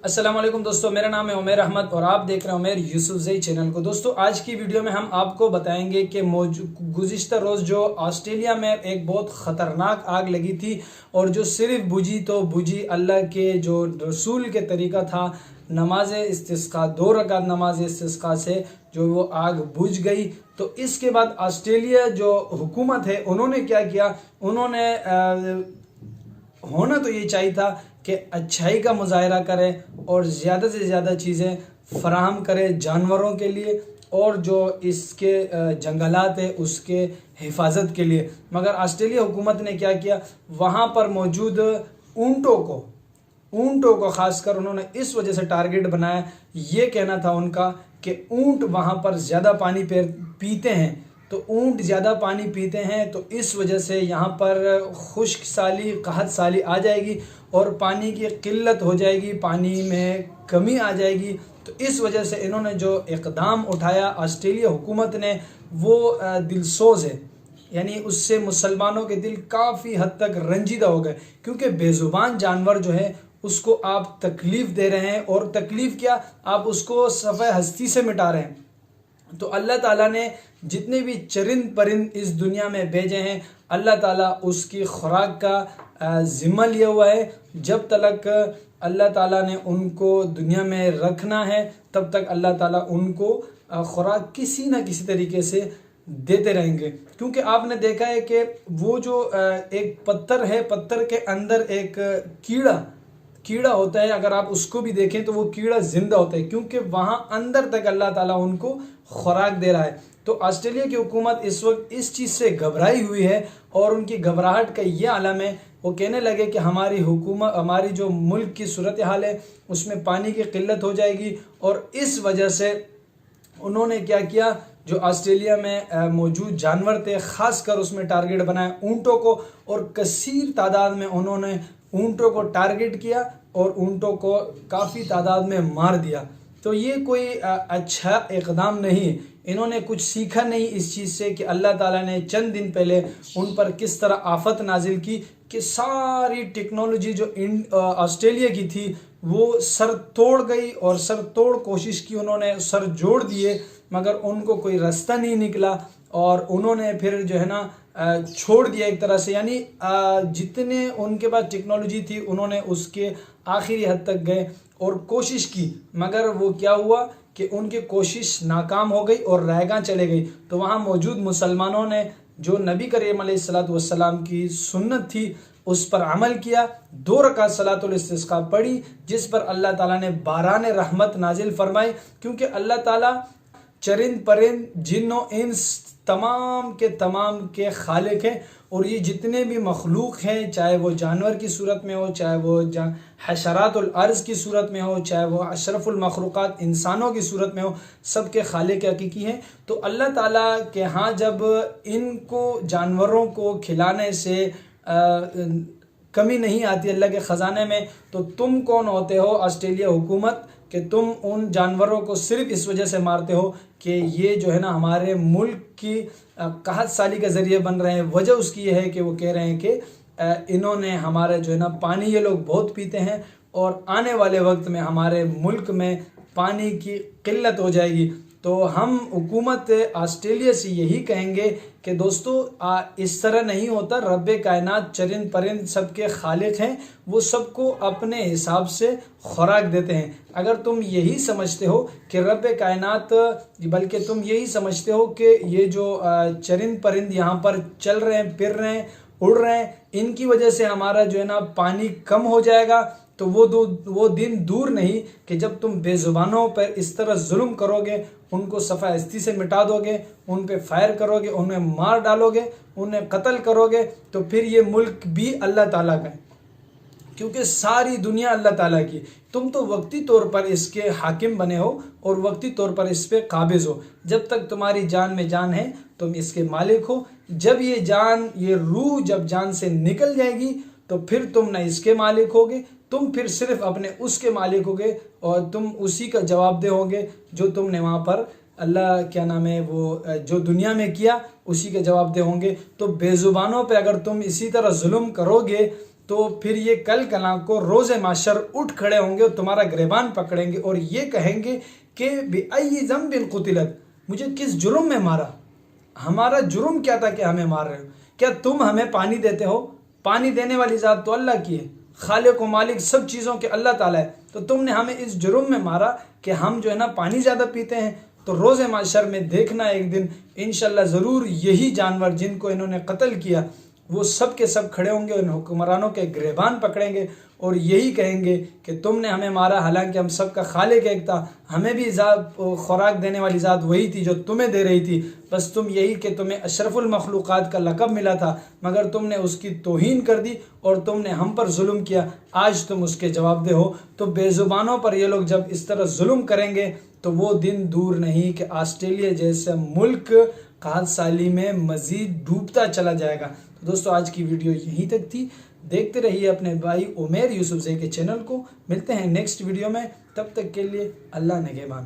السلام علیکم دوستو، میرا نام ہے عمیر احمد اور آپ دیکھ رہے ہیں عمیر یوسف زئی چینل کو۔ دوستو آج کی ویڈیو میں ہم آپ کو بتائیں گے کہ گزشتہ روز جو آسٹریلیا میں ایک بہت خطرناک آگ لگی تھی اور جو صرف بجھی تو بجھی اللہ کے جو رسول کے طریقہ تھا نماز استسقاء 2 رکعت نماز استسقاء سے جو وہ آگ بجھ گئی۔ تو اس کے بعد آسٹریلیا جو حکومت ہے انہوں نے کیا کیا، انہوں نے ہونا تو یہ چاہیے تھا کہ اچھائی کا مظاہرہ کرے اور زیادہ سے زیادہ چیزیں فراہم کرے جانوروں کے لیے اور جو اس کے جنگلات ہے اس کے حفاظت کے لیے، مگر آسٹریلیا حکومت نے کیا کیا، وہاں پر موجود اونٹوں کو خاص کر انہوں نے اس وجہ سے ٹارگٹ بنایا۔ یہ کہنا تھا ان کا کہ اونٹ وہاں پر زیادہ پانی پیتے ہیں، تو اونٹ زیادہ پانی پیتے ہیں تو اس وجہ سے یہاں پر خشک سالی قحط سالی آ جائے گی اور پانی کی قلت ہو جائے گی، پانی میں کمی آ جائے گی۔ تو اس وجہ سے انہوں نے جو اقدام اٹھایا آسٹریلیا حکومت نے وہ دلسوز ہے، یعنی اس سے مسلمانوں کے دل کافی حد تک رنجیدہ ہو گئے، کیونکہ بے زبان جانور جو ہے اس کو آپ تکلیف دے رہے ہیں، اور تکلیف کیا، آپ اس کو صفحہ ہستی سے مٹا رہے ہیں۔ تو اللہ تعالیٰ نے جتنے بھی چرند پرند اس دنیا میں بھیجے ہیں، اللہ تعالیٰ اس کی خوراک کا ذمہ لیا ہوا ہے۔ جب تک اللہ تعالیٰ نے ان کو دنیا میں رکھنا ہے تب تک اللہ تعالیٰ ان کو خوراک کسی نہ کسی طریقے سے دیتے رہیں گے، کیونکہ آپ نے دیکھا ہے کہ وہ جو ایک پتھر ہے، پتھر کے اندر ایک کیڑا ہوتا ہے، اگر آپ اس کو بھی دیکھیں تو وہ کیڑا زندہ ہوتا ہے، کیونکہ وہاں اندر تک اللہ تعالیٰ ان کو خوراک دے رہا ہے۔ تو آسٹریلیا کی حکومت اس وقت اس چیز سے گھبرائی ہوئی ہے اور ان کی گھبراہٹ کا یہ عالم ہے، وہ کہنے لگے کہ ہماری جو ملک کی صورتحال ہے اس میں پانی کی قلت ہو جائے گی، اور اس وجہ سے انہوں نے کیا کیا، جو آسٹریلیا میں موجود جانور تھے خاص کر اس میں ٹارگٹ بنایا اونٹوں کو، اور کثیر تعداد میں انہوں نے اونٹوں کو ٹارگٹ کیا اور اونٹوں کو کافی تعداد میں مار دیا۔ تو یہ کوئی اچھا اقدام نہیں، انہوں نے کچھ سیکھا نہیں اس چیز سے کہ اللہ تعالیٰ نے چند دن پہلے ان پر کس طرح آفت نازل کی کہ ساری ٹیکنالوجی جو آسٹریلیا کی تھی وہ سر توڑ گئی، اور سر توڑ کوشش کی، انہوں نے سر جوڑ دیے مگر ان کو کوئی راستہ نہیں نکلا، اور انہوں نے پھر جو ہے نا چھوڑ دیا ایک طرح سے، یعنی جتنے ان کے پاس ٹیکنالوجی تھی انہوں نے اس کے آخری حد تک گئے اور کوشش کی، مگر وہ کیا ہوا کہ ان کی کوشش ناکام ہو گئی اور رہ چلے گئی۔ تو وہاں موجود مسلمانوں نے جو نبی کریم علیہ الصلوۃ والسلام کی سنت تھی اس پر عمل کیا، 2 رکعت صلاۃ الاستسقاء پڑھی، جس پر اللہ تعالیٰ نے باران رحمت نازل فرمائی، کیونکہ اللہ تعالیٰ چرند پرند جن و انس تمام کے خالق ہیں، اور یہ جتنے بھی مخلوق ہیں، چاہے وہ جانور کی صورت میں ہو، چاہے وہ حشرات الارض کی صورت میں ہو، چاہے وہ اشرف المخلوقات انسانوں کی صورت میں ہو، سب کے خالق حقیقی ہیں۔ تو اللہ تعالیٰ کے ہاں جب ان کو جانوروں کو کھلانے سے کمی نہیں آتی اللہ کے خزانے میں، تو تم کون ہوتے ہو آسٹریلیا حکومت کہ تم ان جانوروں کو صرف اس وجہ سے مارتے ہو کہ یہ جو ہے نا ہمارے ملک کی قحط سالی کا ذریعہ بن رہے ہیں۔ وجہ اس کی یہ ہے کہ وہ کہہ رہے ہیں کہ انہوں نے ہمارے جو ہے نا پانی یہ لوگ بہت پیتے ہیں، اور آنے والے وقت میں ہمارے ملک میں پانی کی قلت ہو جائے گی۔ تو ہم حکومت آسٹریلیا سے یہی کہیں گے کہ دوستو اس طرح نہیں ہوتا، رب کائنات چرند پرند سب کے خالق ہیں، وہ سب کو اپنے حساب سے خوراک دیتے ہیں۔ اگر تم یہی سمجھتے ہو کہ رب کائنات، بلکہ تم یہی سمجھتے ہو کہ یہ جو چرند پرند یہاں پر چل رہے ہیں، پھر رہے ہیں، اڑ رہے ہیں، ان کی وجہ سے ہمارا جو ہے نا پانی کم ہو جائے گا، تو وہ دن دور نہیں کہ جب تم بے زبانوں پر اس طرح ظلم کرو گے، ان کو صفحہ ہستی سے مٹا دو گے، ان پہ فائر کرو گے، انہیں مار ڈالو گے، انہیں قتل کرو گے، تو پھر یہ ملک بھی اللہ تعالیٰ کا ہے، کیونکہ ساری دنیا اللہ تعالیٰ کی۔ تم تو وقتی طور پر اس کے حاکم بنے ہو اور وقتی طور پر اس پہ قابض ہو، جب تک تمہاری جان میں جان ہے تم اس کے مالک ہو۔ جب یہ روح جب جان سے نکل جائے گی تو پھر تم نہ اس کے مالک ہوگے، تم پھر صرف اپنے اس کے مالک ہوگے، اور تم اسی کا جواب دہ ہوگے جو تم نے وہاں پر وہ جو دنیا میں کیا اسی کے جواب دہ ہوں گے۔ تو بے زبانوں پہ اگر تم اسی طرح ظلم کرو گے تو پھر یہ کل کلاں کو روز معاشر اٹھ کھڑے ہوں گے اور تمہارا گریبان پکڑیں گے اور یہ کہیں گے کہ بِأَيِّ ذَنْبٍ قُتِلَتْ، مجھے کس جرم میں مارا، ہمارا جرم کیا تھا کہ ہمیں مار رہے ہو؟ کیا تم ہمیں پانی دیتے ہو؟ پانی دینے والی ذات تو اللہ کی ہے، خالق و مالک سب چیزوں کے اللہ تعالیٰ ہے، تو تم نے ہمیں اس جرم میں مارا کہ ہم جو ہے نا پانی زیادہ پیتے ہیں۔ تو روز معاشر میں دیکھنا ایک دن انشاءاللہ ضرور یہی جانور جن کو انہوں نے قتل کیا وہ سب کے سب کھڑے ہوں گے، ان حکمرانوں کے گریبان پکڑیں گے اور یہی کہیں گے کہ تم نے ہمیں مارا، حالانکہ ہم سب کا خالق ایک تھا، ہمیں بھی خوراک دینے والی ذات وہی تھی جو تمہیں دے رہی تھی، بس تم یہی کہ تمہیں اشرف المخلوقات کا لقب ملا تھا مگر تم نے اس کی توہین کر دی اور تم نے ہم پر ظلم کیا، آج تم اس کے جواب دہ ہو۔ تو بے زبانوں پر یہ لوگ جب اس طرح ظلم کریں گے تو وہ دن دور نہیں کہ آسٹریلیا جیسا ملک قحط سالی میں مزید ڈوبتا چلا جائے گا۔ تو دوستو آج کی ویڈیو یہیں تک تھی، دیکھتے رہیے اپنے بھائی عمیر یوسف زئی کے چینل کو، ملتے ہیں نیکسٹ ویڈیو میں، تب تک کے لیے اللہ نگہبان۔